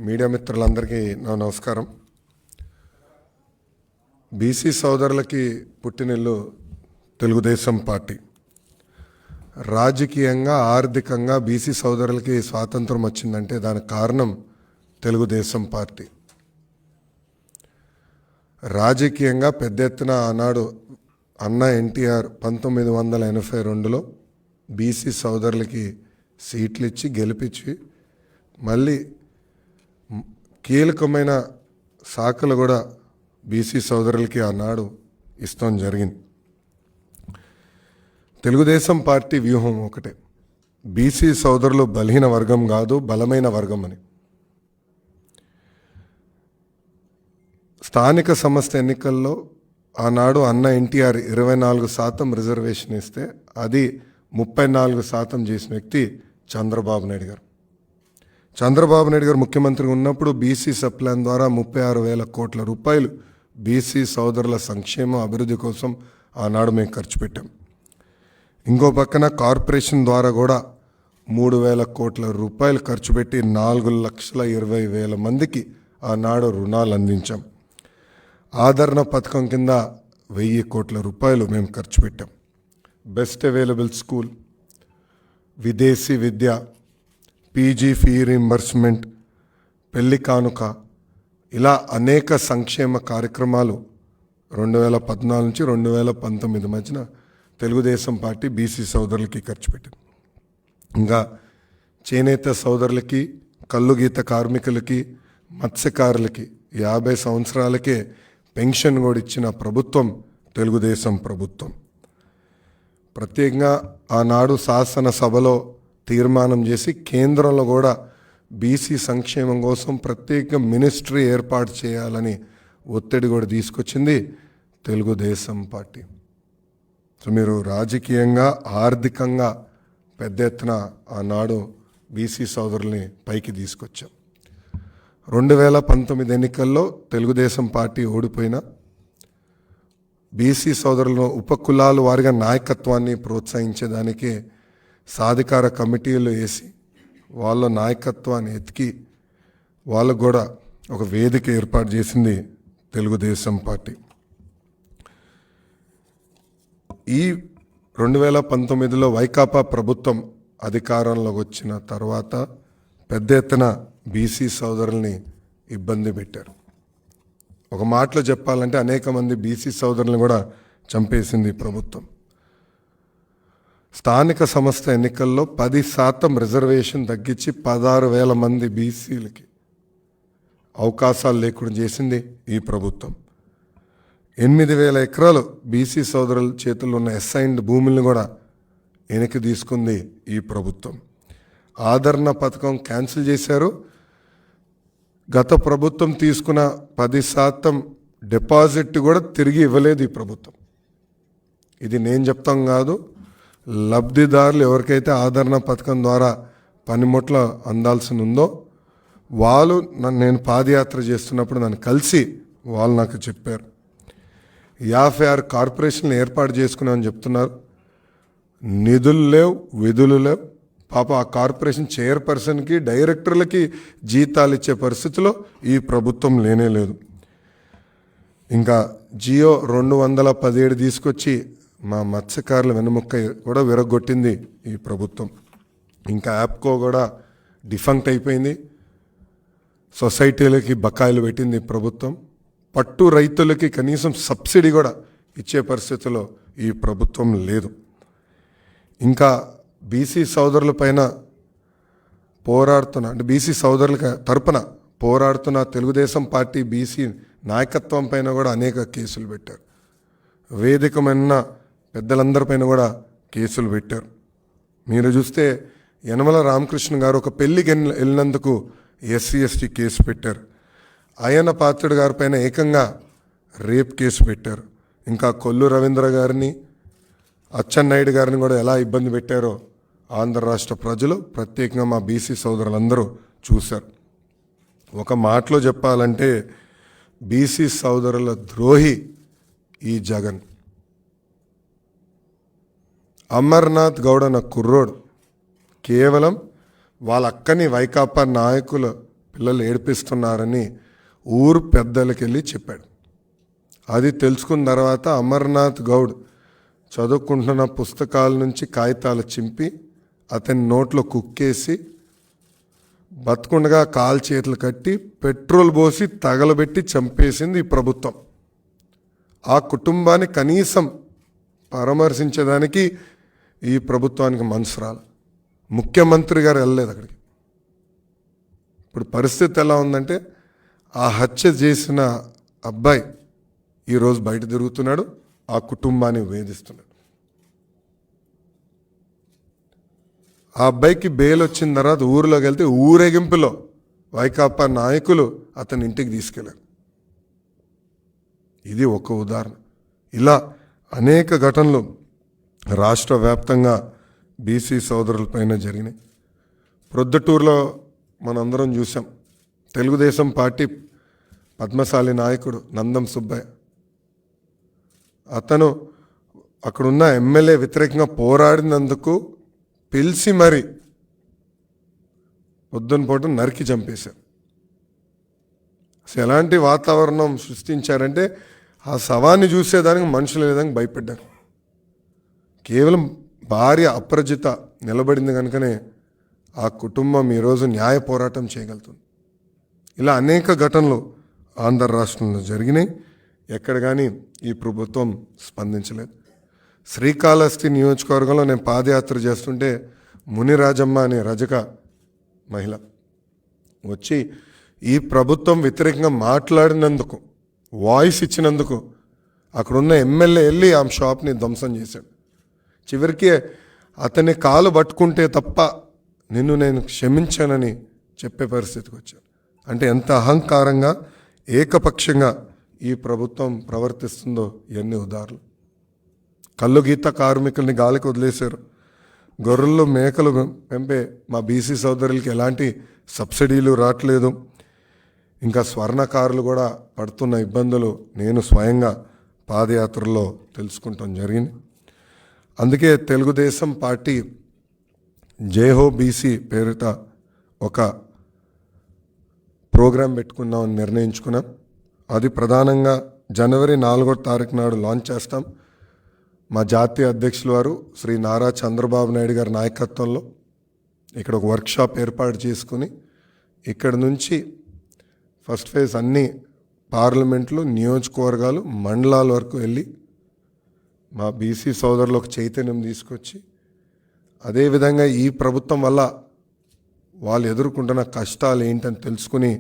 Media మిత్రులందరికీ నా నమస్కారం. బీసీ సోదరులకి పుట్టినిల్లు తెలుగుదేశం పార్టీ. రాజకీయంగా ఆర్థికంగా బీసీ సోదరులకి స్వాతంత్రం వచ్చిందంటే దానికి కారణం తెలుగుదేశం పార్టీ. రాజకీయంగా పెద్ద ఎత్తున ఆనాడు అన్న ఎన్టీఆర్ 1982లో బీసీ సోదరులకి సీట్లు ఇచ్చి గెలిపించి మళ్ళీ కీలకమైన శాఖలు కూడా బీసీ సోదరులకి ఆనాడు ఇష్టం జరిగింది. తెలుగుదేశం పార్టీ వ్యూహం ఒకటే, బీసీ సోదరులు బలహీన వర్గం కాదు, బలమైన వర్గం అని. స్థానిక సంస్థ ఎన్నికల్లో ఆనాడు అన్న ఎన్టీఆర్ 24% రిజర్వేషన్ ఇస్తే అది 34% చేసిన వ్యక్తి చంద్రబాబు నాయుడు గారు. చంద్రబాబు నాయుడు గారు ముఖ్యమంత్రిగా ఉన్నప్పుడు బీసీ సప్లాన్ ద్వారా 36,000 కోట్ల రూపాయలు బీసీ సోదరుల సంక్షేమ అభివృద్ధి కోసం ఆనాడు మేము ఖర్చు పెట్టాం. ఇంకో పక్కన కార్పొరేషన్ ద్వారా కూడా 3,000 కోట్ల రూపాయలు ఖర్చు పెట్టి 4,20,000 మందికి ఆనాడు రుణాలు అందించాం. ఆదరణ పథకం కింద 1,000 కోట్ల రూపాయలు మేము ఖర్చు పెట్టాం. బెస్ట్ అవైలబుల్ స్కూల్, విదేశీ విద్య, పీజీ ఫీ రీంబర్స్మెంట్, పెళ్లి కానుక, ఇలా అనేక సంక్షేమ కార్యక్రమాలు 2014 నుంచి 2019 మధ్యన తెలుగుదేశం పార్టీ బీసీ సోదరులకి ఖర్చు పెట్టింది. ఇంకా చేనేత సోదరులకి, కల్లు గీత కార్మికులకి, మత్స్యకారులకి 50 సంవత్సరాలకే పెన్షన్ కూడా ఇచ్చిన ప్రభుత్వం తెలుగుదేశం ప్రభుత్వం. ప్రత్యేకంగా ఆనాడు శాసనసభలో తీర్మానం చేసి కేంద్రంలో కూడా బీసీ సంక్షేమం కోసం ప్రత్యేక మినిస్ట్రీ ఏర్పాటు చేయాలని ఒత్తిడి కూడా తీసుకొచ్చింది తెలుగుదేశం పార్టీ. సో మీరు రాజకీయంగా ఆర్థికంగా పెద్ద ఎత్తున ఆనాడు బీసీ సోదరుల్ని పైకి తీసుకొచ్చాం. 2019 ఎన్నికల్లో తెలుగుదేశం పార్టీ ఓడిపోయినా బీసీ సోదరులను ఉపకులాల వారిగా నాయకత్వాన్ని ప్రోత్సహించేదానికే సాధికార కమిటీలు వేసి వాళ్ళ నాయకత్వాన్ని ఎతికి వాళ్ళకు కూడా ఒక వేదిక ఏర్పాటు చేసింది తెలుగుదేశం పార్టీ. ఈ 2019లో వైకాపా ప్రభుత్వం అధికారంలోకి వచ్చిన తర్వాత పెద్ద ఎత్తున బీసీ సోదరుల్ని ఇబ్బంది పెట్టారు. ఒక మాటలో చెప్పాలంటే అనేక మంది బీసీ సోదరులను కూడా చంపేసింది ప్రభుత్వం. స్థానిక సంస్థ ఎన్నికల్లో 10% రిజర్వేషన్ తగ్గించి 16,000 మంది బీసీలకి అవకాశాలు లేకుండా చేసింది ఈ ప్రభుత్వం. 8,000 ఎకరాలు బీసీ సోదరుల చేతుల్లో ఉన్న అసైన్డ్ భూములను కూడా వెనక్కి తీసుకుంది ఈ ప్రభుత్వం. ఆదరణ పథకం క్యాన్సిల్ చేశారు. గత ప్రభుత్వం తీసుకున్న 10% డిపాజిట్ కూడా తిరిగి ఇవ్వలేదు ఈ ప్రభుత్వం. ఇది నేను చెప్తాం కాదు, లబ్ధిదారులు ఎవరికైతే ఆదరణ పథకం ద్వారా పనిముట్ల అందాల్సి ఉందో వాళ్ళు నేను పాదయాత్ర చేస్తున్నప్పుడు నన్ను కలిసి వాళ్ళు నాకు చెప్పారు. 56 కార్పొరేషన్లు ఏర్పాటు చేసుకున్నామని చెప్తున్నారు. నిధులు లేవు, విధులు లేవు. పాప ఆ కార్పొరేషన్ చైర్పర్సన్కి, డైరెక్టర్లకి జీతాలు ఇచ్చే పరిస్థితిలో ఈ ప్రభుత్వం లేనే లేదు. ఇంకా జియో 217 తీసుకొచ్చి మా మత్స్యకారుల వెన్నముక్క కూడా విరగొట్టింది ఈ ప్రభుత్వం. ఇంకా యాప్కో కూడా డిఫంక్ట్ అయిపోయింది. సొసైటీలకి బకాయిలు పెట్టింది ప్రభుత్వం. పట్టు రైతులకి కనీసం సబ్సిడీ కూడా ఇచ్చే పరిస్థితిలో ఈ ప్రభుత్వం లేదు. ఇంకా బీసీ సోదరుల పైన పోరాడుతున్న, అంటే బీసీ సోదరుల తరపున పోరాడుతున్న తెలుగుదేశం పార్టీ బీసీ నాయకత్వం పైన కూడా అనేక కేసులు పెట్టారు. వేదికమైన పెద్దలందరిపైన కూడా కేసులు పెట్టారు. మీరు చూస్తే యనమల రామకృష్ణ గారు ఒక పెళ్లికి వెళ్ళినందుకు SC/ST కేసు పెట్టారు. అయ్యన్న పాత్రుడు గారి పైన ఏకంగా రేప్ కేసు పెట్టారు. ఇంకా కొల్లు రవీంద్ర గారిని, అచ్చెన్నాయుడు గారిని కూడా ఎలా ఇబ్బంది పెట్టారో ఆంధ్ర రాష్ట్ర ప్రజలు, ప్రత్యేకంగా మా బీసీ సోదరులందరూ చూశారు. ఒక మాటలో చెప్పాలంటే బీసీ సోదరుల ద్రోహి ఈ జగన్. అమర్నాథ్ గౌడ్ అన్న కుర్రోడు కేవలం వాళ్ళ అక్కని వైకాపా నాయకుల పిల్లలు ఏడిపిస్తున్నారని ఊరు పెద్దలకి వెళ్ళి చెప్పాడు. అది తెలుసుకున్న తర్వాత అమర్నాథ్ గౌడ్ చదువుకుంటున్న పుస్తకాల నుంచి కాగితాలు చింపి అతని నోట్లో కుక్కేసి బతుకుండగా కాలు చేతులు కట్టి పెట్రోల్ పోసి తగలబెట్టి చంపేసింది ఈ ప్రభుత్వం. ఆ కుటుంబాన్ని కనీసం పరామర్శించేదానికి ఈ ప్రభుత్వానికి మనసు రాలి. ముఖ్యమంత్రి గారు వెళ్ళలేదు అక్కడికి. ఇప్పుడు పరిస్థితి ఎలా ఉందంటే ఆ హత్య చేసిన అబ్బాయి ఈరోజు బయట తిరుగుతున్నాడు, ఆ కుటుంబాన్ని వేధిస్తున్నాడు. ఆ అబ్బాయికి బెయిల్ వచ్చిన తర్వాత ఊరిలోకి వెళ్తే ఊరేగింపులో వైకాపా నాయకులు అతని ఇంటికి తీసుకెళ్లారు. ఇది ఒక ఉదాహరణ. ఇలా అనేక ఘటనలు రాష్ట్ర వ్యాప్తంగా బీసీ సోదరులపైన జరిగినాయి. ప్రొద్దుటూరులో మనందరం చూసాం. తెలుగుదేశం పార్టీ పద్మశాలి నాయకుడు నందం సుబ్బయ్య, అతను అక్కడున్న ఎమ్మెల్యే వ్యతిరేకంగా పోరాడినందుకు పిలిచి మరి పొద్దున పూట నరికి చంపేశారు. అసలు ఎలాంటి వాతావరణం సృష్టించారంటే ఆ శవాన్ని చూసేదానికి మనుషులు లేదని భయపడ్డారు. కేవలం భార్య అప్రజిత నిలబడింది కనుకనే ఆ కుటుంబం ఈరోజు న్యాయ పోరాటం చేయగలుగుతుంది. ఇలా అనేక ఘటనలు ఆంధ్ర రాష్ట్రంలో జరిగినాయి. ఎక్కడ కానీ ఈ ప్రభుత్వం స్పందించలేదు. శ్రీకాళహస్తి నియోజకవర్గంలో నేను పాదయాత్ర చేస్తుంటే మునిరాజమ్మ అనే రజక మహిళ వచ్చి ఈ ప్రభుత్వం వ్యతిరేకంగా మాట్లాడినందుకు, వాయిస్ ఇచ్చినందుకు అక్కడున్న ఎమ్మెల్యే వెళ్ళి ఆమె షాప్ని ధ్వంసం చేశాడు. చివరికి అతని కాలు పట్టుకుంటే తప్ప నిన్ను నేను క్షమించానని చెప్పే పరిస్థితికి వచ్చాను. అంటే ఎంత అహంకారంగా ఏకపక్షంగా ఈ ప్రభుత్వం ప్రవర్తిస్తుందో ఇవన్నీ ఉదాహరణలు. కళ్ళు గీత కార్మికుల్ని గాలికి వదిలేశారు. గొర్రెలు మేకలు పెంపే మా బీసీ సోదరులకి ఎలాంటి సబ్సిడీలు రావట్లేదు. ఇంకా స్వర్ణకారులు కూడా పడుతున్న ఇబ్బందులు నేను స్వయంగా పాదయాత్రలో తెలుసుకుంటాం జరిగింది. అందుకే తెలుగుదేశం పార్టీ జైహో బీసీ పేరిట ఒక ప్రోగ్రాం పెట్టుకున్నామని నిర్ణయించుకున్నాం. అది ప్రధానంగా జనవరి 4వ తారీఖు నాడు లాంచ్ చేస్తాం. మా జాతీయ అధ్యక్షులు వారు శ్రీ నారా చంద్రబాబు నాయుడు గారి నాయకత్వంలో ఇక్కడ ఒక వర్క్షాప్ ఏర్పాటు చేసుకుని ఇక్కడ నుంచి ఫస్ట్ ఫేజ్ అన్ని పార్లమెంట్లు, నియోజకవర్గాలు, మండలాల వరకు వెళ్ళి మా బీసీ సోదరులకు చైతన్యం తీసుకొచ్చి అదేవిధంగా ఈ ప్రభుత్వం వల్ల వాళ్ళు ఎదుర్కొంటున్న కష్టాలు ఏంటని తెలుసుకుని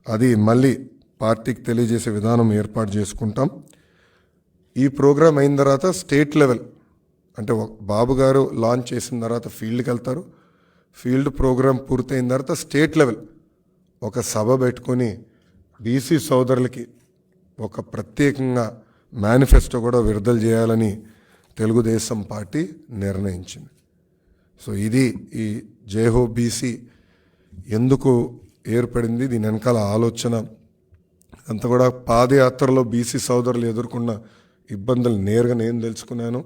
అది మళ్ళీ పార్టీకి తెలియజేసే విధానం ఏర్పాటు చేసుకుంటాం. ఈ ప్రోగ్రాం అయిన తర్వాత స్టేట్ లెవెల్ అంటే బాబు గారు లాంచ్ చేసిన తర్వాత ఫీల్డ్కి వెళ్తారు. ఫీల్డ్ ప్రోగ్రాం పూర్తయిన తర్వాత స్టేట్ లెవెల్ ఒక సభ పెట్టుకొని బీసీ సోదరులకి ఒక ప్రత్యేకంగా మేనిఫెస్టో కూడా విడుదల చేయాలని తెలుగుదేశం పార్టీ నిర్ణయించింది. సో ఇది ఈ జైహో బీసీ ఎందుకు ఏర్పడింది, దీని వెనకాల ఆలోచన అంతా కూడా పాదయాత్రలో బీసీ సోదరులు ఎదుర్కొన్న ఇబ్బందులు నేరుగా నేను తెలుసుకున్నాను.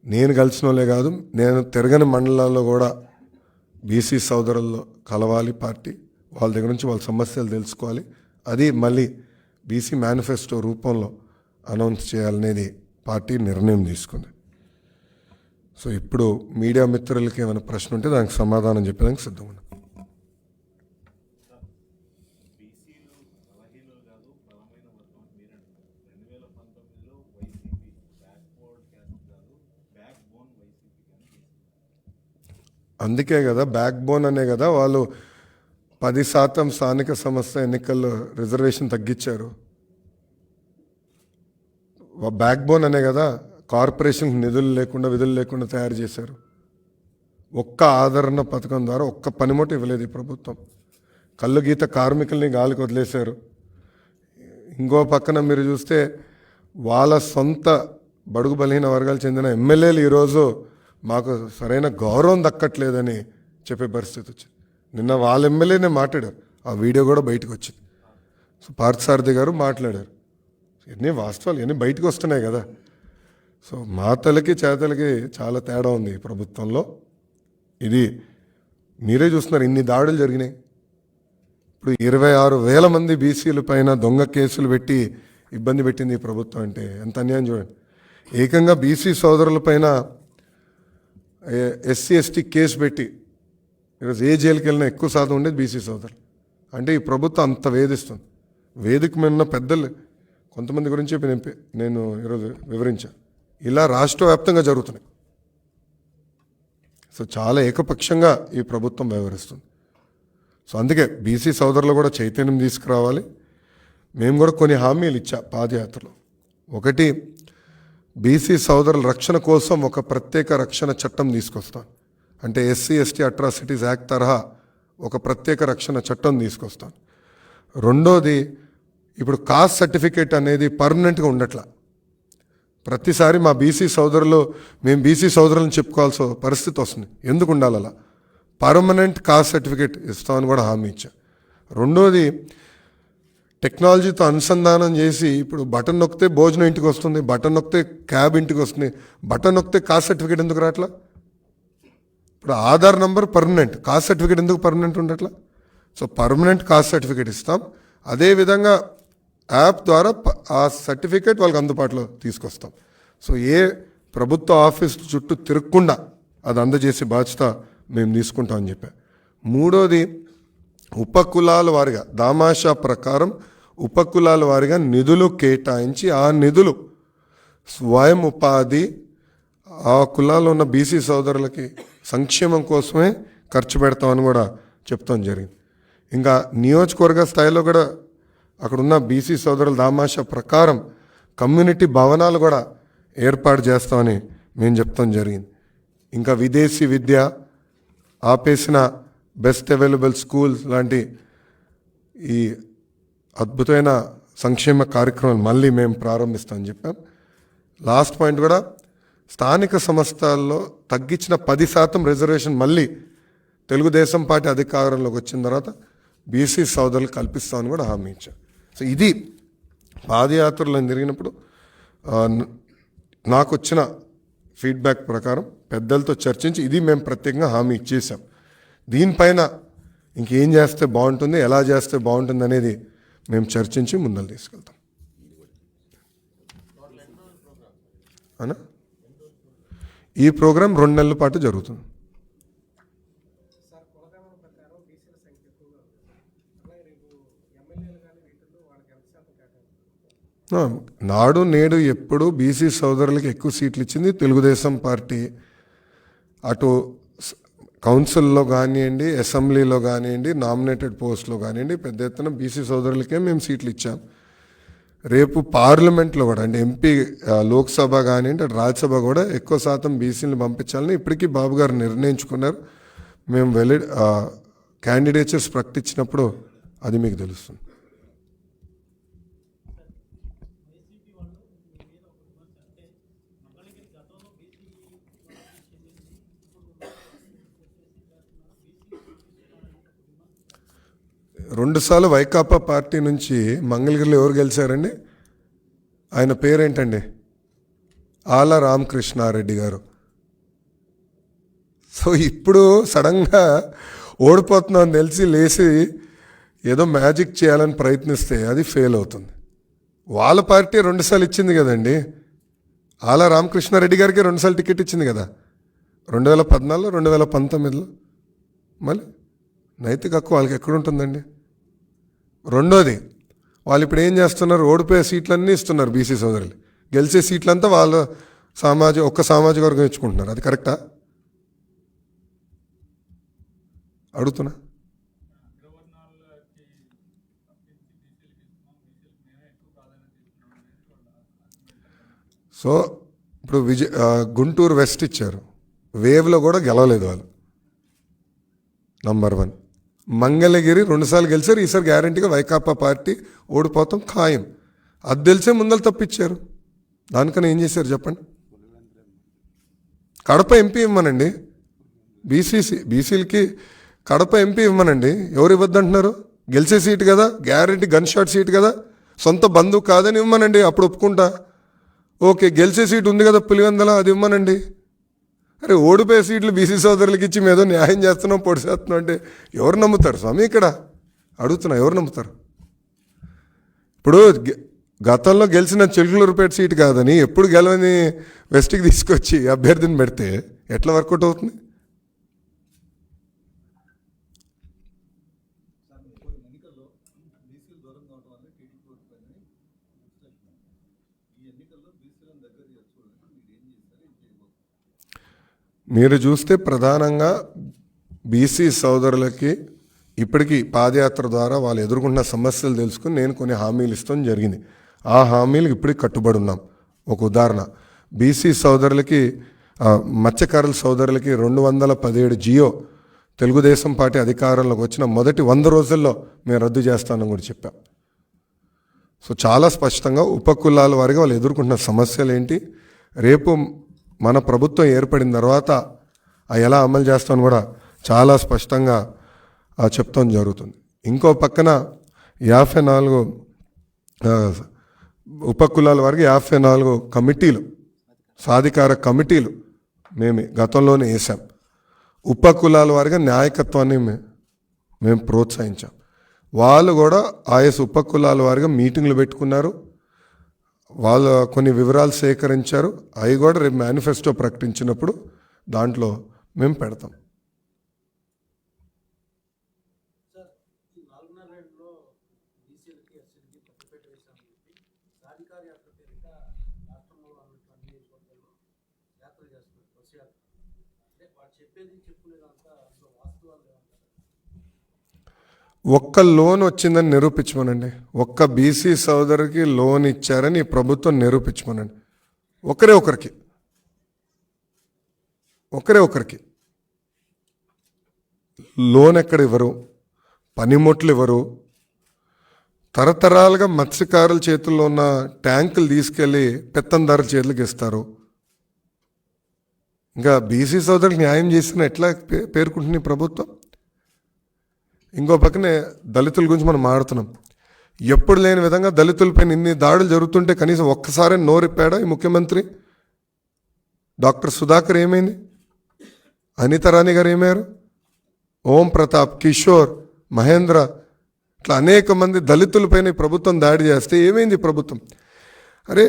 నేను కలిసిన వాళ్ళే కాదు, నేను తిరగని మండలాల్లో కూడా బీసీ సోదరుల్లో కలవాలి పార్టీ, వాళ్ళ దగ్గర నుంచి వాళ్ళ సమస్యలు తెలుసుకోవాలి. అది మళ్ళీ బీసీ మేనిఫెస్టో రూపంలో అనౌన్స్ చేయాలనేది పార్టీ నిర్ణయం తీసుకుంది. సో ఇప్పుడు మీడియా మిత్రులకి ఏమైనా ప్రశ్న ఉంటే దానికి సమాధానం చెప్పడానికి సిద్ధంగా ఉన్నాం. అందుకే కదా బ్యాక్ బోన్ అనే కదా వాళ్ళు 10% స్థానిక సంస్థ ఎన్నికల్లో రిజర్వేషన్ తగ్గించారు. బ్యాక్ బోన్ అనే కదా కార్పొరేషన్కి నిధులు లేకుండా, విధులు లేకుండా తయారు చేశారు. ఒక్క ఆదరణ పథకం ద్వారా ఒక్క పనిముట్టు ఇవ్వలేదు ఈ ప్రభుత్వం. కళ్ళు గీత కార్మికుల్ని గాలికి వదిలేశారు. ఇంకో పక్కన మీరు చూస్తే వాళ్ళ సొంత బడుగు బలహీన వర్గాలు చెందిన ఎమ్మెల్యేలు ఈరోజు మాకు సరైన గౌరవం దక్కట్లేదని చెప్పే పరిస్థితి వచ్చింది. నిన్న వాళ్ళ ఎమ్మెల్యేనే మాట్లాడారు, ఆ వీడియో కూడా బయటకు వచ్చింది. సో పార్థసారథి గారు మాట్లాడారు. ఇవన్నీ వాస్తవాలు, ఇవన్నీ బయటకు వస్తున్నాయి కదా. సో మాటలకి చేతలకి చాలా తేడా ఉంది ఈ ప్రభుత్వంలో. ఇది మీరే చూస్తున్నారు, ఇన్ని దాడులు జరిగినాయి. ఇప్పుడు 26,000 మంది బీసీల పైన దొంగ కేసులు పెట్టి ఇబ్బంది పెట్టింది ఈ ప్రభుత్వం అంటే ఎంత అన్యాయం చూడండి. ఏకంగా బీసీ సోదరుల పైన ఎస్సీ ఎస్టీ కేసు పెట్టి ఈరోజు ఏ జైలుకి వెళ్ళినా ఎక్కువ శాతం ఉండేది బీసీ సోదరులు. అంటే ఈ ప్రభుత్వం అంత వేధిస్తుంది. వేదిక మీద ఉన్న పెద్దలు కొంతమంది గురించి నేను ఈరోజు వివరించాను. ఇలా రాష్ట్ర వ్యాప్తంగా జరుగుతున్నాయి. సో చాలా ఏకపక్షంగా ఈ ప్రభుత్వం వ్యవహరిస్తుంది. సో అందుకే బీసీ సోదరులు కూడా చైతన్యం తీసుకురావాలి. మేము కూడా కొన్ని హామీలు ఇచ్చా పాదయాత్రలో. ఒకటి, బీసీ సోదరుల రక్షణ కోసం ఒక ప్రత్యేక రక్షణ చట్టం తీసుకొస్తాను. అంటే ఎస్సీ ఎస్టీ అట్రాసిటీస్ యాక్ట్ తరహా ఒక ప్రత్యేక రక్షణ చట్టం తీసుకొస్తాను. రెండోది, ఇప్పుడు కాస్ట్ సర్టిఫికేట్ అనేది పర్మనెంట్గా ఉండట్లా. ప్రతిసారి మా బీసీ సోదరులు మేము బీసీ సోదరులను చెప్పుకోవాల్సిన పరిస్థితి వస్తుంది. ఎందుకు ఉండాలి అలా? పర్మనెంట్ కాస్ట్ సర్టిఫికేట్ ఇస్తామని కూడా హామీ ఇచ్చా. రెండోది, టెక్నాలజీతో అనుసంధానం చేసి ఇప్పుడు బటన్ నొక్కితే భోజనం ఇంటికి వస్తుంది, బటన్ నొక్కితే క్యాబ్ ఇంటికి వస్తుంది, బటన్ నొక్కితే కాస్ట్ సర్టిఫికేట్ ఎందుకు రావట్లా? ఇప్పుడు Aadhaar number permanent, caste certificate ఎందుకు పర్మనెంట్ ఉండట్లా? సో పర్మనెంట్ కాస్ట్ సర్టిఫికేట్ ఇస్తాం. అదేవిధంగా యాప్ ద్వారా ఆ సర్టిఫికేట్ వాళ్ళకి అందుబాటులో తీసుకొస్తాం. సో ఏ ప్రభుత్వ ఆఫీస్ చుట్టూ తిరగకుండా అది అందజేసే బాధ్యత మేము తీసుకుంటామని చెప్పా. మూడోది, ఉపకులాల వారిగా దామాషా ప్రకారం ఉపకులాల వారిగా నిధులు కేటాయించి ఆ నిధులు స్వయం ఉపాధి ఆ కులాల్లో ఉన్న బీసీ సోదరులకి సంక్షేమం కోసమే ఖర్చు పెడతామని కూడా చెప్తాం జరిగింది. ఇంకా నియోజకవర్గ స్థాయిలో కూడా అక్కడున్న బీసీ సోదరుల దామాషా ప్రకారం కమ్యూనిటీ భవనాలు కూడా ఏర్పాటు చేస్తామని మేము చెప్తాం జరిగింది. ఇంకా విదేశీ విద్య ఆపేసిన బెస్ట్ అవైలబుల్ స్కూల్స్ లాంటి ఈ అద్భుతమైన సంక్షేమ కార్యక్రమాలు మళ్ళీ మేము ప్రారంభిస్తామని చెప్పాం. లాస్ట్ పాయింట్ కూడా, స్థానిక సంస్థల్లో తగ్గించిన 10% రిజర్వేషన్ మళ్ళీ తెలుగుదేశం పార్టీ అధికారంలోకి వచ్చిన తర్వాత బీసీ సోదరులు కల్పిస్తామని కూడా హామీ ఇచ్చాం. సో ఇది పాదయాత్రలో జరిగినప్పుడు నాకు వచ్చిన ఫీడ్బ్యాక్ ప్రకారం పెద్దలతో చర్చించి ఇది మేము ప్రత్యేకంగా హామీ ఇచ్చేసాం. దీనిపైన ఇంకేం చేస్తే బాగుంటుంది, ఎలా చేస్తే బాగుంటుంది అనేది మేము చర్చించి ముందలు తీసుకెళ్తాం. అనా ఈ ప్రోగ్రాం 2 నెలల పాటు జరుగుతుంది. నాడు నేడు ఎప్పుడు బీసీ సోదరులకి ఎక్కువ సీట్లు ఇచ్చింది తెలుగుదేశం పార్టీ. అటు కౌన్సిల్లో కానివ్వండి, అసెంబ్లీలో కానివ్వండి, నామినేటెడ్ పోస్ట్లో కానివ్వండి, పెద్ద ఎత్తున బీసీ సోదరులకే మేము సీట్లు ఇచ్చాం. రేపు పార్లమెంట్లో కూడా అంటే ఎంపీ లోక్సభ కానివ్వండి, అటు రాజ్యసభ కూడా ఎక్కువ శాతం బీసీని పంపించాలని ఇప్పటికీ బాబు గారు నిర్ణయించుకున్నారు. మేము క్యాండిడేచర్స్ ప్రకటించినప్పుడు అది మీకు తెలుస్తుంది. రెండుసార్లు వైకాపా పార్టీ నుంచి మంగళగిరిలో ఎవరు గెలిచారండి? ఆయన పేరేంటండి? ఆల రామకృష్ణారెడ్డి గారు. సో ఇప్పుడు సడన్గా ఓడిపోతున్నామని తెలిసి లేచి ఏదో మ్యాజిక్ చేయాలని ప్రయత్నిస్తే అది ఫెయిల్ అవుతుంది. వాళ్ళ పార్టీ 2 సార్లు ఇచ్చింది కదండి. ఆల రామకృష్ణారెడ్డి గారికి 2 సార్లు టికెట్ ఇచ్చింది కదా, 2014, 2019లో. మళ్ళీ నైతిక హక్కు వాళ్ళకి ఎక్కడుంటుందండి? రెండోది, వాళ్ళు ఇప్పుడు ఏం చేస్తున్నారు? ఓడిపోయే సీట్లన్నీ ఇస్తున్నారు బీసీ సోదరులు, గెలిచే సీట్లంతా వాళ్ళ ఒక్క సామాజిక వర్గం ఇచ్చుకుంటున్నారు. అది కరెక్టా? అడుగుతున్నా. సో ఇప్పుడు గుంటూరు వెస్ట్ ఇచ్చారు, వేవ్లో కూడా గెలవలేదు వాళ్ళు. నంబర్ 1. మంగళగిరి 2 సార్లు గెలిచారు, ఈసారి గ్యారంటీగా వైకాపా పార్టీ ఓడిపోతాం ఖాయం. అది తెలిసే ముందలు తప్పించారు. దానికన్నా ఏం చేశారు చెప్పండి? కడప ఎంపీ ఇవ్వమనండి, బీసీలకి కడప ఎంపీ ఇవ్వమనండి. ఎవరు ఇవ్వద్దంటున్నారు? గెలిచే సీటు కదా, గ్యారంటీ గన్ షాట్ సీట్ కదా, సొంత బంధువు కాదని ఇవ్వమనండి, అప్పుడు ఒప్పుకుంటా. ఓకే, గెలిచే సీటు ఉంది కదా పులివెందల, అది ఇవ్వమనండి. అరే ఓడిపోయే సీట్లు బీసీ సోదరులకి ఇచ్చి ఏదో న్యాయం చేస్తున్నాం, పొడి చేస్తున్నాం అంటే ఎవరు నమ్ముతారు స్వామి ఇక్కడ? అడుగుతున్నా, ఎవరు నమ్ముతారు? ఇప్పుడు గతంలో గెలిచిన చిలుకలూరుపేట సీటు కాదని ఎప్పుడు గెలవని వెస్ట్కి తీసుకొచ్చి అభ్యర్థిని పెడితే ఎట్లా వర్కౌట్ అవుతుంది? మీరు చూస్తే ప్రధానంగా బీసీ సోదరులకి ఇప్పటికీ పాదయాత్ర ద్వారా వాళ్ళు ఎదుర్కొంటున్న సమస్యలు తెలుసుకుని నేను కొన్ని హామీలు ఇస్తాం జరిగింది. ఆ హామీలకు ఇప్పటికి కట్టుబడి ఉన్నాం. ఒక ఉదాహరణ, బీసీ సోదరులకి మత్స్యకారుల సోదరులకి 217 జియో తెలుగుదేశం పార్టీ అధికారంలోకి వచ్చిన మొదటి 100 రోజుల్లో మేము రద్దు చేస్తానని కూడా చెప్పాం. సో చాలా స్పష్టంగా ఉపకులాల వారిగా వాళ్ళు ఎదుర్కొంటున్న సమస్యలు ఏంటి, రేపు మన ప్రభుత్వం ఏర్పడిన తర్వాత ఎలా అమలు చేస్తామని కూడా చాలా స్పష్టంగా చెప్తాం జరుగుతుంది. ఇంకో పక్కన 54 ఉపకులాల వారికి 54 కమిటీలు, సాధికార కమిటీలు మేము గతంలోనే వేసాం. ఉపకులాల వారిగా నాయకత్వాన్ని మేము ప్రోత్సహించాం. వాళ్ళు కూడా ఆయా ఉపకులాల వారిగా మీటింగ్లు పెట్టుకున్నారు, వాళ్ళు కొన్ని వివరాలు సేకరించారు. అవి కూడా రేపు మేనిఫెస్టో ప్రకటించినప్పుడు దాంట్లో మేము పెడతాం. ఒక్క లోన్ వచ్చిందని నిరూపించమనండి. ఒక్క బీసీ సోదరికి లోన్ ఇచ్చారని ఈ ప్రభుత్వం నిరూపించమనండి. ఒకరే ఒకరికి లోన్ ఎక్కడ ఇవ్వరు, పనిముట్లు ఇవ్వరు. తరతరాలుగా మత్స్యకారుల చేతుల్లో ఉన్న ట్యాంకులు తీసుకెళ్ళి పెత్తందారుల చేతులకు ఇస్తారు. ఇంకా బీసీ సోదరులకు న్యాయం చేసిన ఎట్లా పేర్కొంటుంది ప్రభుత్వం? ఇంకో పక్కనే దళితుల గురించి మనం మాట్లాడుతున్నాం. ఎప్పుడు లేని విధంగా దళితులపైన ఇన్ని దాడులు జరుగుతుంటే కనీసం ఒక్కసారి నోరిప్పాడా ఈ ముఖ్యమంత్రి? డాక్టర్ సుధాకర్ ఏమైంది? అనితా రాణి గారు ఏమయ్యారు? ఓం ప్రతాప్, కిషోర్, మహేంద్ర, ఇట్లా అనేక మంది దళితులపైన ప్రభుత్వం దాడి చేస్తే ఏమైంది ప్రభుత్వం? అరే,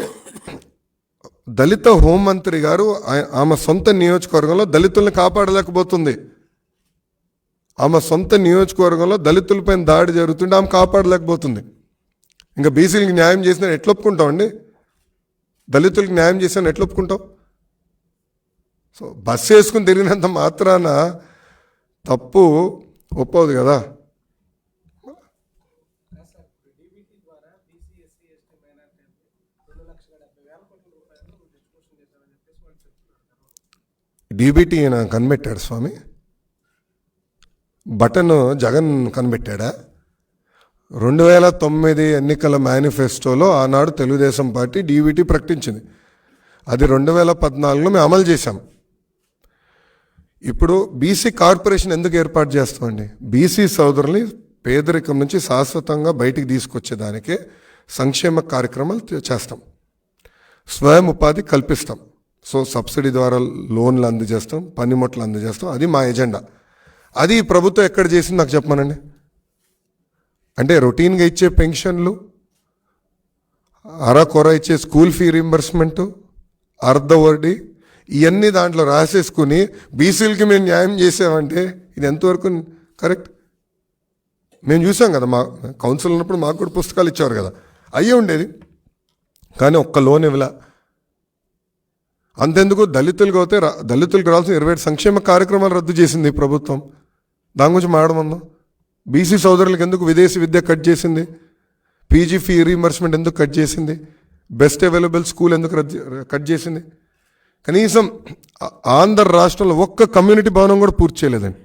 దళిత హోంమంత్రి గారు ఆమె సొంత నియోజకవర్గంలో దళితుల్ని కాపాడలేకపోతుంది. ఆమె సొంత నియోజకవర్గంలో దళితులపైన దాడి జరుగుతుంటే ఆమె కాపాడలేకపోతుంది. ఇంకా బీసీలకు న్యాయం చేసిన ఎట్లా ఒప్పుకుంటామండి? దళితులకు న్యాయం చేసిన ఎట్లా ఒప్పుకుంటాం? సో బస్సు వేసుకుని తిరిగినంత మాత్రాన తప్పు ఒప్పదు కదా. డీబీటీ కనిపెట్టాడు స్వామి, బటన్ జగన్ కనిపెట్టాడా? 2009 ఎన్నికల మేనిఫెస్టోలో ఆనాడు తెలుగుదేశం పార్టీ డీబీటీ ప్రకటించింది. అది 2014లో మేము అమలు చేశాం. ఇప్పుడు బీసీ కార్పొరేషన్ ఎందుకు ఏర్పాటు చేస్తామండి? బీసీ సోదరుల్ని పేదరికం నుంచి శాశ్వతంగా బయటికి తీసుకొచ్చేదానికే సంక్షేమ కార్యక్రమాలు చేస్తాం, స్వయం ఉపాధి కల్పిస్తాం. సో సబ్సిడీ ద్వారా లోన్లు అందజేస్తాం, పనిముట్లు అందజేస్తాం. అది మా ఎజెండా. అది ప్రభుత్వం ఎక్కడ చేసింది నాకు చెప్పమనండి. అంటే రొటీన్గా ఇచ్చే పెన్షన్లు, అరకొర ఇచ్చే స్కూల్ ఫీ రీంబర్స్మెంటు, అర్ధ వడ్డీ, ఇవన్నీ దాంట్లో రాసేసుకుని బీసీలకి మేము న్యాయం చేసామంటే ఇది ఎంతవరకు కరెక్ట్? మేము చూసాం కదా, మా కౌన్సిల్ ఉన్నప్పుడు మాకు కూడా పుస్తకాలు ఇచ్చేవారు కదా, అయ్యే ఉండేది. కానీ ఒక్క లోన్ ఇవ్వలా. అంతెందుకు, దళితులకు అయితే దళితులకు రావాల్సిన 27 సంక్షేమ కార్యక్రమాలు రద్దు చేసింది ఈ ప్రభుత్వం. దాని గురించి మాట్లాడమందాం. బీసీ సోదరులకు ఎందుకు విదేశీ విద్య కట్ చేసింది? పీజీ ఫీ రీఎంబర్స్మెంట్ ఎందుకు కట్ చేసింది? బెస్ట్ అవైలబుల్ స్కూల్ ఎందుకు కట్ చేసింది? కనీసం ఆంధ్ర రాష్ట్రంలో ఒక్క కమ్యూనిటీ భవనం కూడా పూర్తి చేయలేదండి.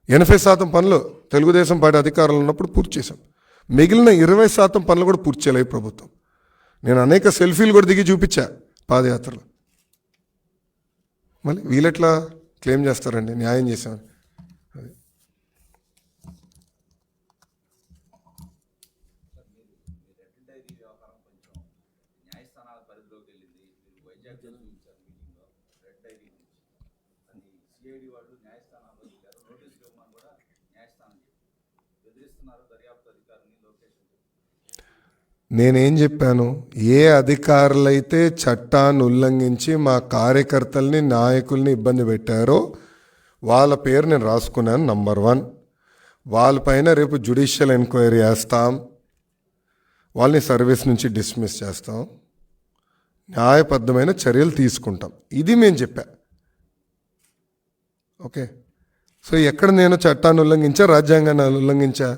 80% పనులు తెలుగుదేశం పార్టీ అధికారంలో ఉన్నప్పుడు పూర్తి చేశాం. మిగిలిన 20% పనులు కూడా పూర్తి చేయలేదు ప్రభుత్వం. నేను అనేక సెల్ఫీలు కూడా దిగి చూపించా పాదయాత్రలో. మళ్ళీ వీళ్ళెట్లా క్లెయిమ్ చేస్తారండి న్యాయం చేశామని? అది నేనేం చెప్పాను? ఏ అధికారులైతే చట్టాన్ని ఉల్లంఘించి మా కార్యకర్తల్ని నాయకుల్ని ఇబ్బంది పెట్టారో వాళ్ళ పేరు నేను రాసుకున్నాను. నంబర్ 1, వాళ్ళపైన రేపు జ్యుడిషియల్ ఎంక్వైరీ చేస్తాం, వాళ్ళని సర్వీస్ నుంచి డిస్మిస్ చేస్తాం, న్యాయబద్ధమైన చర్యలు తీసుకుంటాం. ఇది మేము చెప్పా. ఓకే, సో ఎక్కడ నేను చట్టాన్ని ఉల్లంఘించా, రాజ్యాంగాన్ని ఉల్లంఘించా?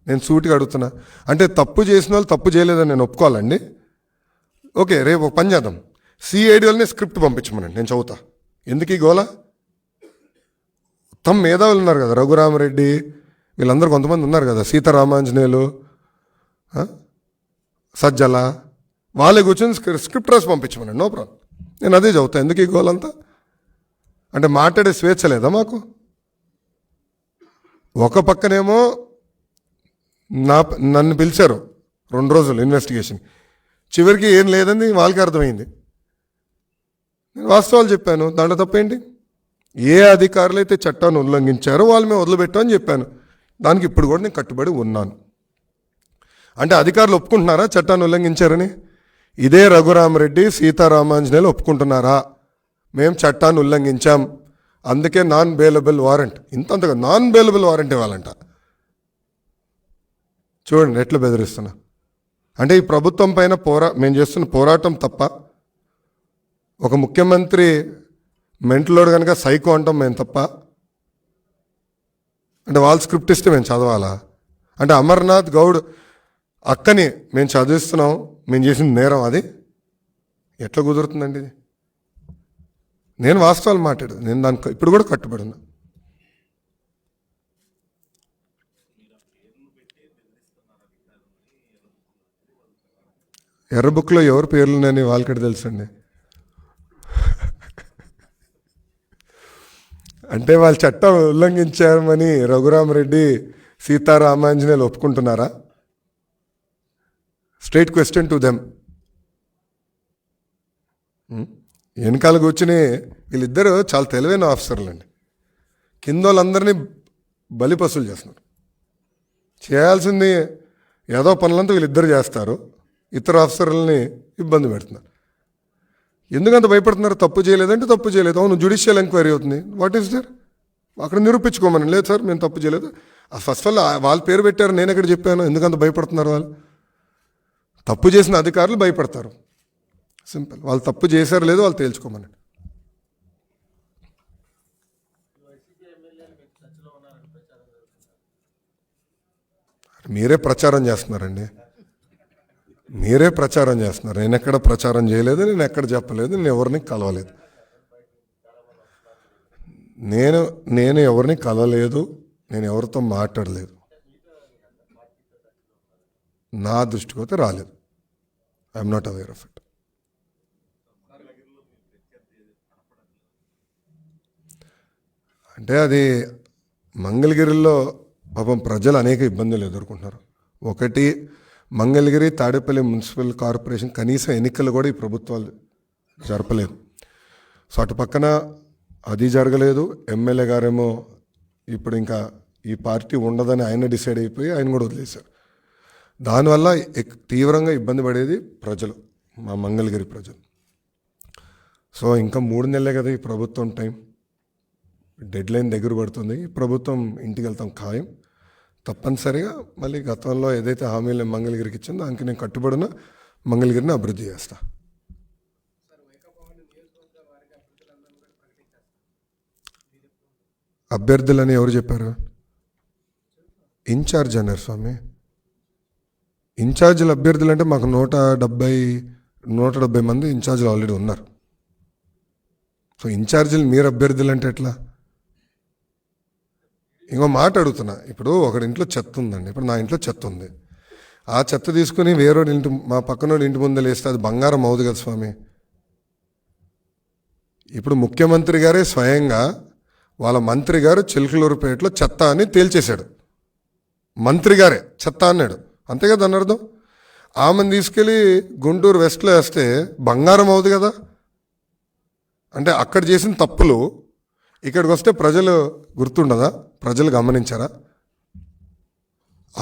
నేను సూటిగా అడుగుతున్నా. అంటే తప్పు చేసిన వాళ్ళు తప్పు చేయలేదని నేను ఒప్పుకోవాలండి. ఓకే, రేపు ఒక పని చేద్దాం, సిఐడి వాళ్ళని స్క్రిప్ట్ పంపించమనండి, నేను చదువుతా. ఎందుకు ఈ గోల? తమ మేధావులు ఉన్నారు కదా, రఘురామరెడ్డి వీళ్ళందరూ కొంతమంది ఉన్నారు కదా, సీతారామాంజనేయులు, సజ్జల, వాళ్ళే కూర్చొని స్క్రిప్ట్ రాసి పంపించమనండి, నో ప్రాబ్లం. నేను అదే చదువుతా. ఎందుకు ఈ గోలంతా? అంటే మాట్లాడే స్వేచ్ఛ లేదా మాకు? ఒక పక్కనేమో నన్ను పిలిచారు 2 రోజులు ఇన్వెస్టిగేషన్, చివరికి ఏం లేదని వాళ్ళకి అర్థమైంది. నేను వాస్తవాలు చెప్పాను, దాంట్లో తప్పేంటి? ఏ అధికారులు అయితే చట్టాన్ని ఉల్లంఘించారో వాళ్ళు మేము వదిలిపెట్టామని చెప్పాను. దానికి ఇప్పుడు కూడా నేను కట్టుబడి ఉన్నాను. అంటే అధికారులు ఒప్పుకుంటున్నారా చట్టాన్ని ఉల్లంఘించారని? ఇదే రఘురామరెడ్డి, సీతారామాంజనేయులు ఒప్పుకుంటున్నారా మేము చట్టాన్ని ఉల్లంఘించాం, అందుకే నాన్ బెయిలబుల్ వారెంట్, ఇంతంతగా నాన్ బెయిలబుల్ వారెంట్ ఇవ్వాలంట? చూడండి ఎట్లా బెదిరిస్తున్నా. అంటే ఈ ప్రభుత్వం పైన మేము చేస్తున్న పోరాటం తప్ప, ఒక ముఖ్యమంత్రి మెంటలోడు కనుక సైకో అంటాం మేము తప్ప, అంటే వాళ్ళు స్క్రిప్ట్ ఇస్తే మేము చదవాలా? అంటే అమర్నాథ్ గౌడ్ అక్కని మేము చదివిస్తున్నాం, మేము చేసిన నేరం అది ఎట్లా కుదురుతుందండి? ఇది నేను వాస్తవాలు మాట్లాడు, నేను దానికి ఇప్పుడు కూడా కట్టుబడి ఉన్నా. ఎర్ర బుక్లో ఎవరు పేర్లున్నాయని వాళ్ళకి తెలుసండి. అంటే వాళ్ళు చట్టం ఉల్లంఘించారని రఘురామరెడ్డి, సీతారామాంజనేయులు ఒప్పుకుంటున్నారా? Straight question to them. వెనకాల కూర్చుని వీళ్ళిద్దరూ చాలా తెలివైన ఆఫీసర్లు అండి. కింద వాళ్ళందరినీ బలిపశువులు చేస్తున్నారు. చేయాల్సింది ఏదో పనులంతా వీళ్ళిద్దరు చేస్తారు, ఇతర ఆఫీసర్లని ఇబ్బంది పెడుతున్నారు. ఎందుకంత భయపడుతున్నారు? తప్పు చేయలేదంటే తప్పు చేయలేదు, అవును జ్యుడిషియల్ ఎంక్వైరీ అవుతుంది, వాట్ ఈస్ దేర్? అక్కడ నిరూపించుకోమని. లేదు సార్ మేము తప్పు చేయలేదు. ఫస్ట్ ఆల్ వాళ్ళ పేరు పెట్టారు, నేను ఎక్కడ చెప్పాను? ఎందుకంత భయపడుతున్నారు? వాళ్ళు తప్పు చేసిన అధికారులు భయపడతారు, సింపుల్. వాళ్ళు తప్పు చేశారు లేదో వాళ్ళు తేల్చుకోమని. మీరే ప్రచారం చేస్తున్నారండి, మీరే ప్రచారం చేస్తున్నారు. నేను ఎక్కడ ప్రచారం చేయలేదు, నేను ఎక్కడ చెప్పలేదు, నేను ఎవరిని కలవలేదు, నేను ఎవరిని కలవలేదు, నేను ఎవరితో మాట్లాడలేదు, నా దృష్టికి అయితే రాలేదు. I'm not aware of it. అంటే అది మంగళగిరిలో పాపం ప్రజలు అనేక ఇబ్బందులు ఎదుర్కొంటున్నారు. ఒకటి, మంగళగిరి తాడేపల్లి మున్సిపల్ కార్పొరేషన్ కనీసం ఎన్నికలు కూడా ఈ ప్రభుత్వాలు జరపలేదు. సో అటు పక్కన అది జరగలేదు. ఎమ్మెల్యే గారేమో ఇప్పుడు ఇంకా ఈ పార్టీ ఉండదని ఆయన డిసైడ్ అయిపోయి ఆయన కూడా వదిలేశారు. దానివల్ల తీవ్రంగా ఇబ్బంది పడేది ప్రజలు, మా మంగళగిరి ప్రజలు. సో ఇంకా 3 నెలలే కదా ఈ ప్రభుత్వం టైం, డెడ్ లైన్ దగ్గర పడుతుంది. ఈ ప్రభుత్వం ఇంటికి వెళ్తాం ఖాయం. తప్పనిసరిగా మళ్ళీ గతంలో ఏదైతే హామీలు మంగళగిరికి ఇచ్చిందో దానికి నేను కట్టుబడిన మంగళగిరిని అభివృద్ధి చేస్తా. అభ్యర్థులని ఎవరు చెప్పారు? ఇన్ఛార్జ్ అన్నారు స్వామి. ఇన్ఛార్జీలు అభ్యర్థులు అంటే మాకు 170 మంది ఇన్ఛార్జీలు ఆల్రెడీ ఉన్నారు. సో ఇన్ఛార్జీలు మీరు అభ్యర్థులు అంటే ఎట్లా? ఇంకో మాట అడుగుతున్నా. ఇప్పుడు ఒకటి ఇంట్లో చెత్త ఉందండి, ఇప్పుడు నా ఇంట్లో చెత్త ఉంది, ఆ చెత్త తీసుకుని వేరేవాడి ఇంటి, మా పక్కనోడి ఇంటి ముందు వేస్తే అది బంగారం అవుదు కదా స్వామి. ఇప్పుడు ముఖ్యమంత్రి గారే స్వయంగా వాళ్ళ మంత్రి గారు చిలకలూరుపేటలో చెత్త అని తేల్చేశాడు. మంత్రి గారే చెత్త అన్నాడు, అంతే కదా అని అర్థం. ఆమెను తీసుకెళ్ళి గుంటూరు వెస్ట్లో వేస్తే బంగారం అవుదు కదా. అంటే అక్కడ చేసిన తప్పులు ఇక్కడికి వస్తే ప్రజలు గుర్తుండదా? ప్రజలు గమనించారా?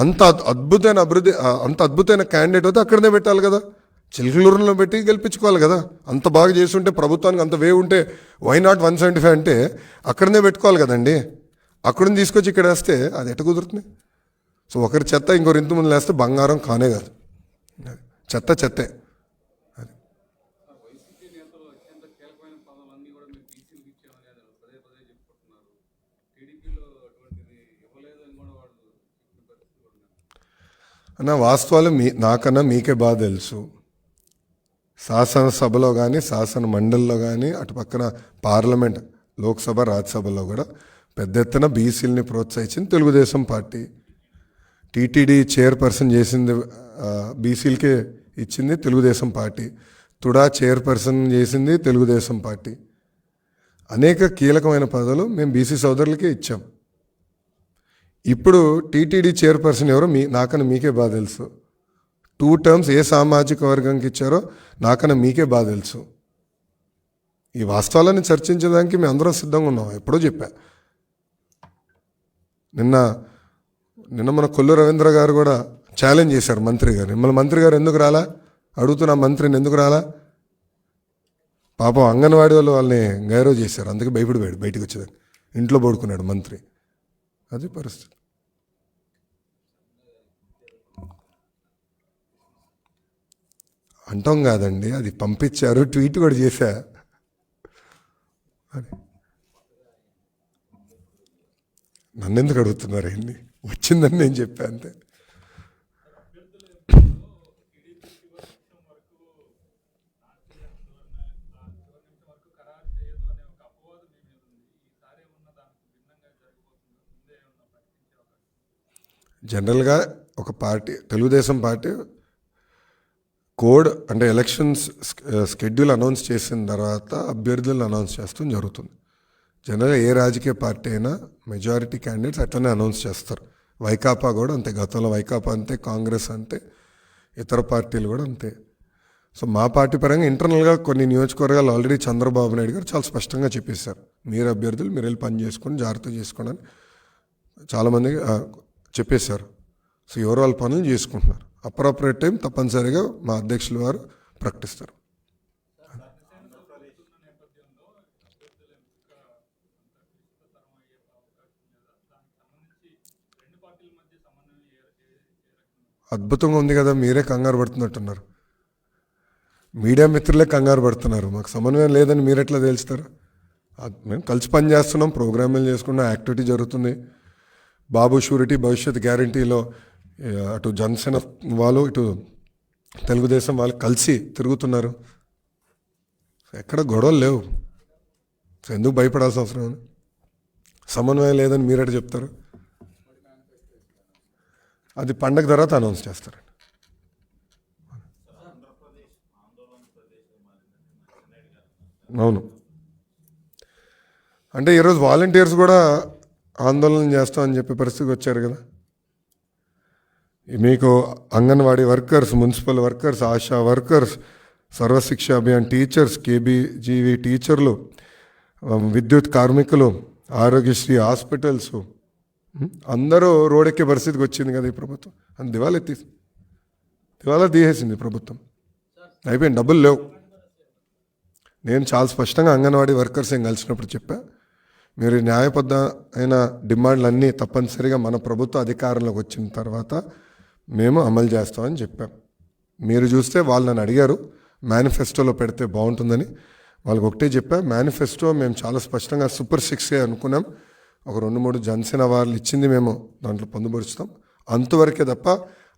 అంత అద్భుతమైన క్యాండిడేట్ అయితే అక్కడనే పెట్టాలి కదా, చిలుకలూరులో పెట్టి గెలిపించుకోవాలి కదా. అంత బాగా చేస్తుంటే ప్రభుత్వానికి అంత వే ఉంటే వై నాట్ 175 అంటే అక్కడనే పెట్టుకోవాలి కదండి. అక్కడిని తీసుకొచ్చి ఇక్కడ వేస్తే అది ఎట్ట కుదురుతుంది? సో ఒకరి చెత్త ఇంకొకరి ఇంటి ముందు వేస్తే బంగారం కానే కాదు, చెత్త చెత్తే. అన్న వాస్తవాలు నాకన్నా మీకే బాగా తెలుసు. శాసనసభలో కానీ శాసన మండలిలో కానీ అటు పక్కన పార్లమెంట్ లోక్సభ రాజ్యసభలో కూడా పెద్ద ఎత్తున బీసీలని ప్రోత్సహించింది తెలుగుదేశం పార్టీ. టీటీడీ చైర్పర్సన్ చేసింది బీసీలకే ఇచ్చింది తెలుగుదేశం పార్టీ. తుడా చైర్పర్సన్ చేసింది తెలుగుదేశం పార్టీ. అనేక కీలకమైన పదవులు మేము బీసీ సోదరులకే ఇచ్చాం. ఇప్పుడు టీటీడీ చైర్పర్సన్ ఎవరో నాకన్నా మీకే బాగా తెలుసు. 2 టర్మ్స్ ఏ సామాజిక వర్గానికి ఇచ్చారో నాకన్నా మీకే బాగా తెలుసు. ఈ వాస్తవాలను చర్చించడానికి మేము అందరం సిద్ధంగా ఉన్నాం. ఎప్పుడో చెప్పా. నిన్న మన కొల్లు రవీంద్ర గారు కూడా ఛాలెంజ్ చేశారు మంత్రి గారు. మిమ్మల్ని మంత్రి గారు ఎందుకు రాలా అడుగుతున్నా, మంత్రిని ఎందుకు రాలా? పాపం అంగన్వాడీ వాళ్ళని గైరవ్ చేశారు, అందుకే భయపడిపోయాడు బయటకు వచ్చేదాన్ని. ఇంట్లో పడుకున్నాడు మంత్రి. అది పరిస్థితి. అంటాం కాదండి, అది పంపించారు, ట్వీట్ కూడా చేశా. అది నన్ను ఎందుకు అడుగుతున్నారు ఏంటి? వచ్చిందని నేను చెప్పా అంతే. జనరల్గా ఒక పార్టీ, తెలుగుదేశం పార్టీ కోడ్ అంటే ఎలక్షన్స్ షెడ్యూల్ అనౌన్స్ చేసిన తర్వాత అభ్యర్థులను అనౌన్స్ చేస్తాం జరుగుతుంది. జనరల్గా ఏ రాజకీయ పార్టీ అయినా మెజారిటీ క్యాండిడేట్స్ అట్లనే అనౌన్స్ చేస్తారు. వైకాపా కూడా అంతే, గతంలో వైకాపా అంతే, కాంగ్రెస్ అంతే, ఇతర పార్టీలు కూడా అంతే. సో మా పార్టీ పరంగా ఇంటర్నల్గా కొన్ని నియోజకవర్గాలు ఆల్రెడీ చంద్రబాబు నాయుడు గారు చాలా స్పష్టంగా చెప్పేశారు, మీరు అభ్యర్థులు మీరు వెళ్ళి పని చేసుకొని జాగ్రత్త చేసుకోండి అని చాలామంది చెప్పేశారు. సో ఎవరు వాళ్ళ పనులు చేసుకుంటున్నారు. అప్రాపరేట్ టైం తప్పనిసరిగా మా అధ్యక్షులు వారు ప్రకటిస్తారు. అద్భుతంగా ఉంది కదా, మీరే కంగారు పడుతున్నట్టున్నారు. మీడియా మిత్రులే కంగారు పడుతున్నారు, మాకు సమన్వయం లేదని మీరు ఎట్లా తెలుస్తారు? మేము కలిసి పని చేస్తున్నాం, ప్రోగ్రాములు చేసుకున్నాం, యాక్టివిటీ జరుగుతుంది. బాబు షూరిటీ భవిష్యత్ గ్యారంటీలో అటు జనసేన వాళ్ళు ఇటు తెలుగుదేశం వాళ్ళు కలిసి తిరుగుతున్నారు. ఎక్కడ గొడవలు లేవు. ఎందుకు భయపడాల్సిన అవసరం? సమన్వయం లేదని మీరెట చెప్తారు? అది పండగ తర్వాత అనౌన్స్ చేస్తారండి. అవును, అంటే ఈరోజు వాలంటీర్స్ కూడా ఆందోళన చేస్తామని చెప్పే పరిస్థితికి వచ్చారు కదా. మీకు anganwadi workers, municipal workers, ASHA workers, Sarva Shiksha Abhiyan teachers, KBGV టీచర్లు, విద్యుత్ కార్మికులు, ఆరోగ్యశ్రీ హాస్పిటల్స్ అందరూ రోడ్డెక్కే పరిస్థితికి వచ్చింది కదా ఈ ప్రభుత్వం. అని దివాలా తీసేసింది ప్రభుత్వం. అయిపోయింది, డబ్బులు లేవు. నేను చాలా స్పష్టంగా అంగన్వాడీ వర్కర్స్ ఏం కలిసినప్పుడు చెప్పా, మీరు న్యాయబద్ధ అయిన డిమాండ్లన్నీ తప్పనిసరిగా మన ప్రభుత్వ అధికారంలోకి వచ్చిన తర్వాత మేము అమలు చేస్తామని చెప్పాం. మీరు చూస్తే వాళ్ళు నన్ను అడిగారు మేనిఫెస్టోలో పెడితే బాగుంటుందని. వాళ్ళకి ఒకటే చెప్పా, మేనిఫెస్టో మేము చాలా స్పష్టంగా సూపర్ 6 అనుకున్నాం. ఒక 2-3 జనసేన వాళ్ళు ఇచ్చింది మేము దాంట్లో పొందుపరుస్తాం, అంతవరకే తప్ప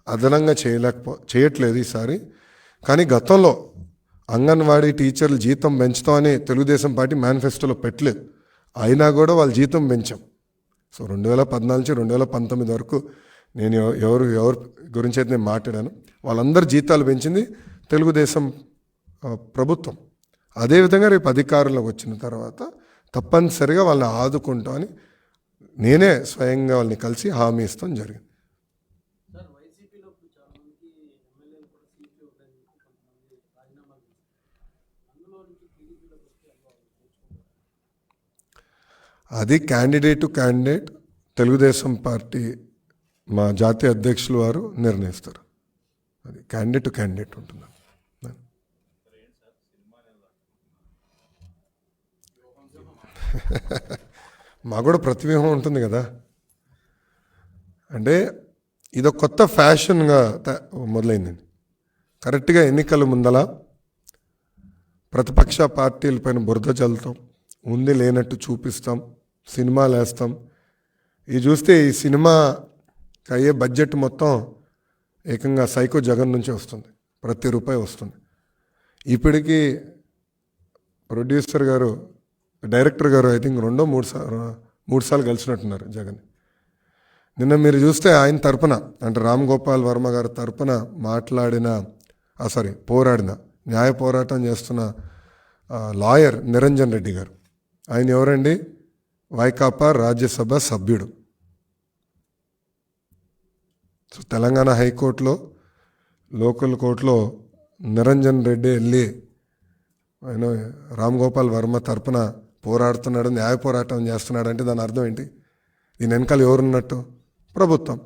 అదనంగా చేయట్లేదు ఈసారి. కానీ గతంలో అంగన్వాడీ టీచర్లు జీతం పెంచుతామని తెలుగుదేశం పార్టీ మేనిఫెస్టోలో పెట్టలేదు, అయినా కూడా వాళ్ళ జీతం పెంచాం. సో 2014 నుంచి 2019 వరకు నేను ఎవరు గురించి అయితే నేను మాట్లాడాను, వాళ్ళందరూ జీతాలు పెంచింది తెలుగుదేశం ప్రభుత్వం. అదేవిధంగా రేపు అధికారంలోకి వచ్చిన తర్వాత తప్పనిసరిగా వాళ్ళని ఆదుకుంటామని నేనే స్వయంగా వాళ్ళని కలిసి హామీ ఇస్తాం జరిగింది. అది క్యాండిడేట్ తెలుగుదేశం పార్టీ మా జాతీయ అధ్యక్షులు వారు నిర్ణయిస్తారు. అది క్యాండిడేట్ టు క్యాండిడేట్ ఉంటుంది. మాకు కూడా ప్రతివ్యూహం ఉంటుంది కదా. అంటే ఇదొక కొత్త ఫ్యాషన్గా మొదలైందండి. కరెక్ట్గా ఎన్నికల ముందల ప్రతిపక్ష పార్టీలపైన బురద చల్లుతాం, ఉంది లేనట్టు చూపిస్తాం, సినిమాలు వేస్తాం. ఇది చూస్తే ఈ సినిమాకి అయ్యే బడ్జెట్ మొత్తం ఏకంగా సైకో జగన్ నుంచే వస్తుంది, ప్రతి రూపాయి వస్తుంది. ఇప్పటికీ ప్రొడ్యూసర్ గారు, డైరెక్టర్ గారు ఐ థింక్ మూడు సార్లు కలిసినట్టున్నారు జగన్. నిన్న మీరు చూస్తే ఆయన తరపున, అంటే రామ్ గోపాల్ వర్మ గారి తరపున పోరాడిన, న్యాయ పోరాటం చేస్తున్న లాయర్ నిరంజన్ రెడ్డి గారు. ఆయన ఎవరండి? వైకాపా రాజ్యసభ సభ్యుడు. సో తెలంగాణ హైకోర్టులో, లోకల్ కోర్టులో నిరంజన్ రెడ్డి వెళ్ళి ఆయన రామ్ గోపాల్ వర్మ తరపున పోరాడుతున్నాడు, న్యాయ పోరాటం చేస్తున్నాడు అంటే దాని అర్థం ఏంటి? దీని వెనకాల ఎవరున్నట్టు? ప్రభుత్వం.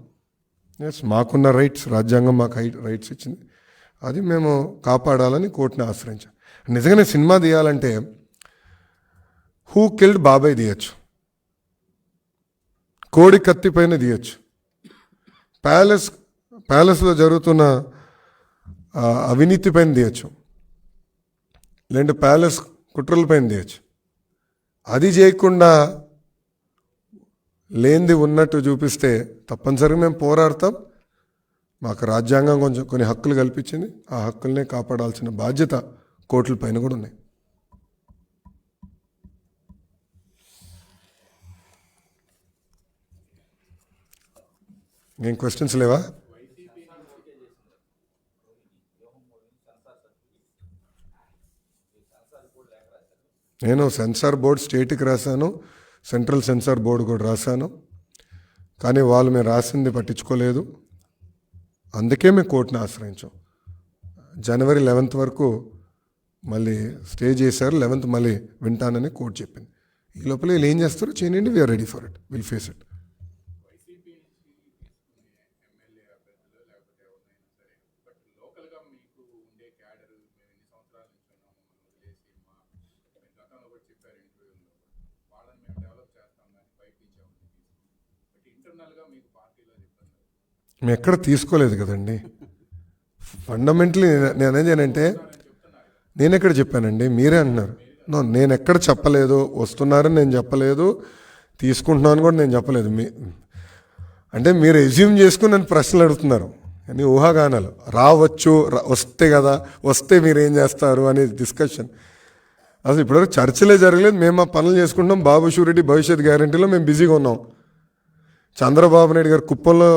ఎస్, మాకున్న రైట్స్, రాజ్యాంగం మాకు రైట్స్ ఇచ్చింది, అది మేము కాపాడాలని కోర్టుని ఆశ్రయించాం. నిజంగానే సినిమా తీయాలంటే హూ కిల్డ్ బాబాయ్ తీయచ్చు, కోడి కత్తి పైన తీయచ్చు, ప్యాలెస్లో జరుగుతున్న అవినీతి పైన తీయచ్చు, లేదంటే ప్యాలెస్ కుట్రల పైన తీయచ్చు. అది చేయకుండా లేనిది ఉన్నట్టు చూపిస్తే తప్పనిసరిగా మేము పోరాడతాం. మాకు రాజ్యాంగం కొన్ని హక్కులు కల్పించింది, ఆ హక్కుల్నే కాపాడాల్సిన బాధ్యత కోర్టుల పైన కూడా ఉన్నాయి. ఏం క్వశ్చన్స్ లేవా? నేను సెన్సార్ బోర్డు స్టేట్కి రాశాను, సెంట్రల్ సెన్సార్ బోర్డు కూడా రాశాను, కానీ వాళ్ళు మేము రాసింది పట్టించుకోలేదు. అందుకే మేము కోర్టుని ఆశ్రయించాం. జనవరి 11th వరకు మళ్ళీ స్టే చేశారు, 11th మళ్ళీ వింటానని కోర్టు చెప్పింది. ఈ లోపల వీళ్ళు ఏం చేస్తారో చేయండి, we are ready for it, will face it. మేము ఎక్కడ తీసుకోలేదు కదండి. ఫండమెంటలీ నేనేంటంటే, నేను ఎక్కడ చెప్పానండి? మీరే అంటున్నారు. నేను ఎక్కడ చెప్పలేదు, వస్తున్నారని నేను చెప్పలేదు, తీసుకుంటున్నాను కూడా నేను చెప్పలేదు. అంటే మీరు ఎజ్యూమ్ చేసుకుని నన్ను ప్రశ్నలు అడుగుతున్నారు, అని ఊహాగానాలు. రావచ్చు, వస్తే కదా, వస్తే మీరు ఏం చేస్తారు అనే డిస్కషన్. అసలు ఇప్పటివరకు చర్చలే జరగలేదు. మేము మా పనులు చేసుకుంటాం. బాబు షూరిటీ భవిష్యత్ గ్యారంటీలో మేము బిజీగా ఉన్నాం. చంద్రబాబు నాయుడు గారు కుప్పంలో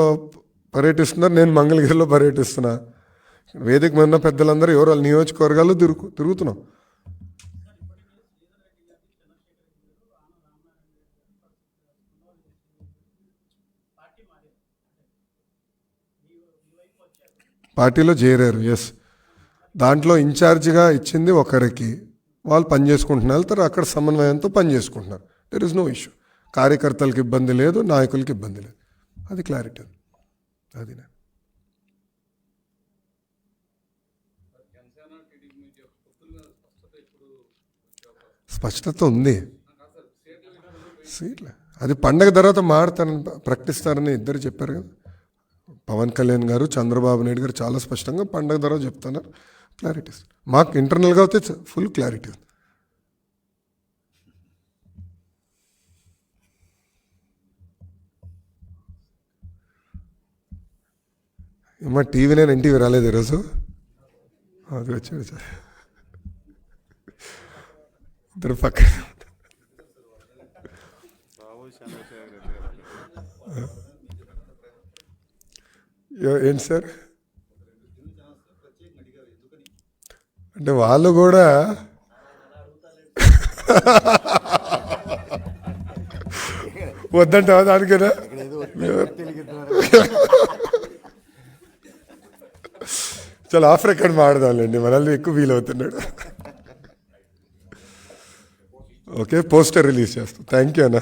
పర్యటిస్తున్నారు, నేను మంగళగిరిలో పర్యటిస్తున్నా. వేదిక మీద పెద్దలందరూ ఎవరు వాళ్ళ నియోజకవర్గాల్లో తిరుగుతున్నాం. పార్టీలో చేరారు. ఎస్, దాంట్లో ఇన్ఛార్జిగా ఇచ్చింది ఒకరికి, వాళ్ళు పని చేసుకుంటున్నారు, వెళ్తారు, అక్కడ సమన్వయంతో పని చేసుకుంటున్నారు. There is no issue. కార్యకర్తలకు ఇబ్బంది లేదు, నాయకులకి ఇబ్బంది లేదు. అది క్లారిటీ. అది స్పష్టత ఉంది. సీట్లే అది పండగ తర్వాత మారుతారని ప్రకటిస్తారని ఇద్దరు చెప్పారు కదా. పవన్ కళ్యాణ్ గారు, చంద్రబాబు నాయుడు గారు చాలా స్పష్టంగా పండగ తర్వాత చెప్తున్నారు. క్లారిటీ మాకు ఇంటర్నల్గా అయితే ఫుల్ క్లారిటీ ఉంది. మా టీవీ నేను ఎన్టీవీ రాలేదు ఈరోజు. అది వచ్చాడు సార్, ఇద్దరు పక్కన. ఏంటి సార్ అంటే వాళ్ళు కూడా వద్దంటావా దానికైనా? చాలా ఆఫ్ రికార్డ్ మాడదాంలేండి, మనల్ని ఎక్కువ ఫీల్ అవుతున్నాడు. ఓకే, పోస్టర్ రిలీజ్ చేస్తాం. థ్యాంక్ యూ అన్న.